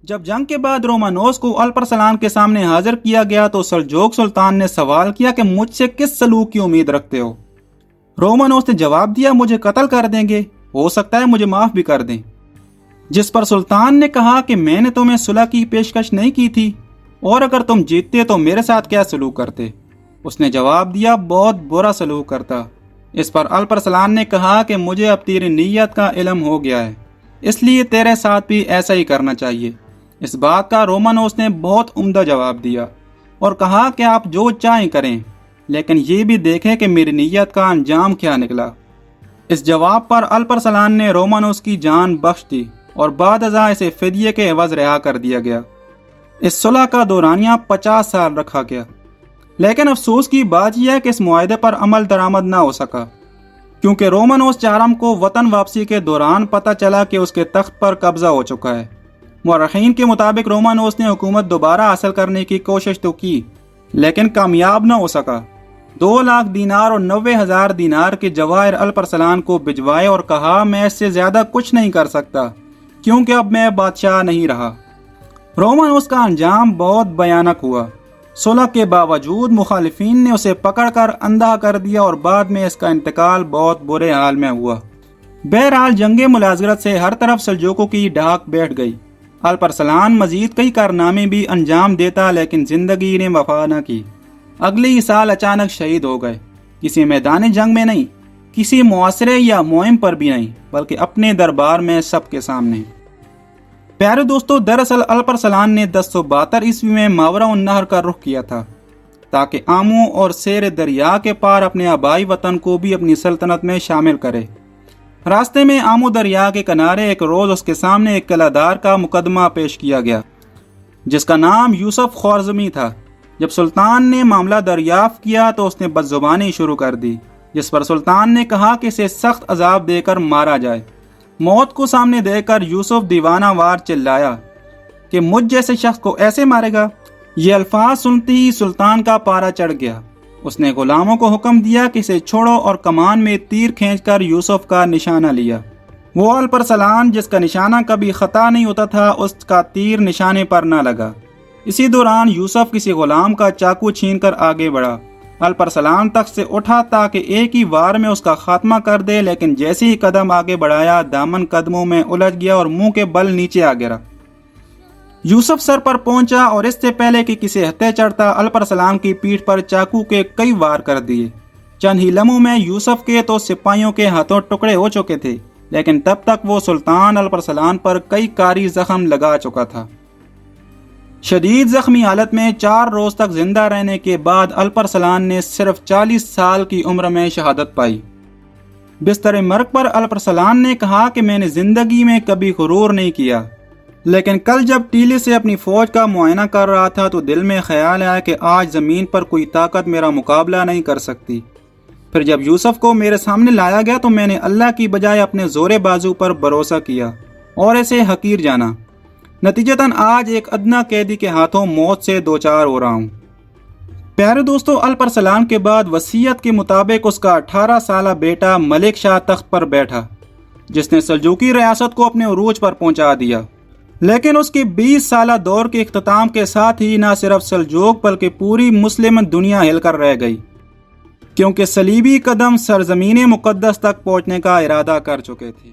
جب جنگ کے بعد رومانوس کو الپرسلان کے سامنے حاضر کیا گیا تو سلجوق سلطان نے سوال کیا کہ مجھ سے کس سلوک کی امید رکھتے ہو؟ رومانوس نے جواب دیا مجھے قتل کر دیں گے، ہو سکتا ہے مجھے معاف بھی کر دیں۔ جس پر سلطان نے کہا کہ میں نے تمہیں صلح کی پیشکش نہیں کی تھی، اور اگر تم جیتتے تو میرے ساتھ کیا سلوک کرتے؟ اس نے جواب دیا بہت برا سلوک کرتا۔ اس پر الپرسلان نے کہا کہ مجھے اب تیری نیت کا علم ہو گیا ہے، اس لیے تیرے ساتھ بھی ایسا ہی کرنا چاہیے۔ اس بات کا رومانوس نے بہت عمدہ جواب دیا اور کہا کہ آپ جو چاہیں کریں، لیکن یہ بھی دیکھیں کہ میری نیت کا انجام کیا نکلا۔ اس جواب پر الپرسلان نے رومانوس کی جان بخش دی اور بعد ازاں اسے فدیے کے عوض رہا کر دیا گیا۔ اس صلح کا دورانیہ 50 سال رکھا گیا، لیکن افسوس کی بات یہ ہے کہ اس معاہدے پر عمل درآمد نہ ہو سکا، کیونکہ رومانوس چہارم کو وطن واپسی کے دوران پتہ چلا کہ اس کے تخت پر قبضہ ہو چکا ہے۔ مورخین کے مطابق رومانوس نے حکومت دوبارہ حاصل کرنے کی کوشش تو کی، لیکن کامیاب نہ ہو سکا۔ 2 لاکھ دینار اور 90,000 دینار کے جواہر الپرسلان کو بھجوائے اور کہا میں اس سے زیادہ کچھ نہیں کر سکتا، کیونکہ اب میں بادشاہ نہیں رہا۔ رومانوس کا انجام بہت بھیانک ہوا۔ صلح کے باوجود مخالفین نے اسے پکڑ کر اندھا کر دیا اور بعد میں اس کا انتقال بہت برے حال میں ہوا۔ بہرحال جنگ ملازرت سے ہر طرف سلجوقوں کی ڈھاک بیٹھ گئی۔ الپرسلان مزید کئی کارنامے بھی انجام دیتا، لیکن زندگی نے وفا نہ کی۔ اگلے ہی سال اچانک شہید ہو گئے، کسی میدان جنگ میں نہیں، کسی محاصرے یا مہم پر بھی نہیں، بلکہ اپنے دربار میں سب کے سامنے۔ پیارے دوستو، دراصل الپرسلان نے 1072 عیسوی میں ماورا النہر کا رخ کیا تھا تاکہ آمو اور سیر دریا کے پار اپنے آبائی وطن کو بھی اپنی سلطنت میں شامل کرے۔ راستے میں آمو دریا کے کنارے ایک روز اس کے سامنے ایک قلعہ دار کا مقدمہ پیش کیا گیا جس کا نام یوسف خوارزمی تھا۔ جب سلطان نے معاملہ دریافت کیا تو اس نے بدزبانی شروع کر دی، جس پر سلطان نے کہا کہ اسے سخت عذاب دے کر مارا جائے۔ موت کو سامنے دیکھ کر یوسف دیوانہ وار چلایا کہ مجھ جیسے شخص کو ایسے مارے گا۔ یہ الفاظ سنتے ہی سلطان کا پارا چڑھ گیا۔ اس نے غلاموں کو حکم دیا کہ اسے چھوڑو اور کمان میں تیر کھینچ کر یوسف کا نشانہ لیا۔ وہ الپرسلان جس کا نشانہ کبھی خطا نہیں ہوتا تھا، اس کا تیر نشانے پر نہ لگا۔ اسی دوران یوسف کسی غلام کا چاقو چھین کر آگے بڑھا۔ الپرسلان تخت سے اٹھا تاکہ ایک ہی وار میں اس کا خاتمہ کر دے، لیکن جیسے ہی قدم آگے بڑھایا دامن قدموں میں الجھ گیا اور منہ کے بل نیچے آ گرا۔ یوسف سر پر پہنچا اور اس سے پہلے کہ کسی ہتھے چڑھتا الپرسلان کی پیٹھ پر چاقو کے کئی وار کر دیے۔ چند ہی لمحوں میں یوسف کے تو سپاہیوں کے ہاتھوں ٹکڑے ہو چکے تھے، لیکن تب تک وہ سلطان الپرسلان پر کئی کاری زخم لگا چکا تھا۔ شدید زخمی حالت میں 4 روز تک زندہ رہنے کے بعد الپرسلان نے صرف 40 سال کی عمر میں شہادت پائی۔ بستر مرگ پر الپرسلان نے کہا کہ میں نے زندگی میں کبھی غرور نہیں کیا، لیکن کل جب ٹیلے سے اپنی فوج کا معائنہ کر رہا تھا تو دل میں خیال آیا کہ آج زمین پر کوئی طاقت میرا مقابلہ نہیں کر سکتی۔ پھر جب یوسف کو میرے سامنے لایا گیا تو میں نے اللہ کی بجائے اپنے زور بازو پر بھروسہ کیا اور اسے حقیر جانا۔ نتیجتاً آج ایک ادنا قیدی کے ہاتھوں موت سے دوچار ہو رہا ہوں۔ پیارے دوستو، الپرسلان کے بعد وصیت کے مطابق اس کا 18 سالہ بیٹا ملک شاہ تخت پر بیٹھا، جس نے سلجوقی ریاست کو اپنے عروج پر پہنچا دیا۔ لیکن اس کے 20 سالہ دور کے اختتام کے ساتھ ہی نہ صرف سلجوق بلکہ پوری مسلم دنیا ہل کر رہ گئی، کیونکہ صلیبی قدم سرزمین مقدس تک پہنچنے کا ارادہ کر چکے تھے۔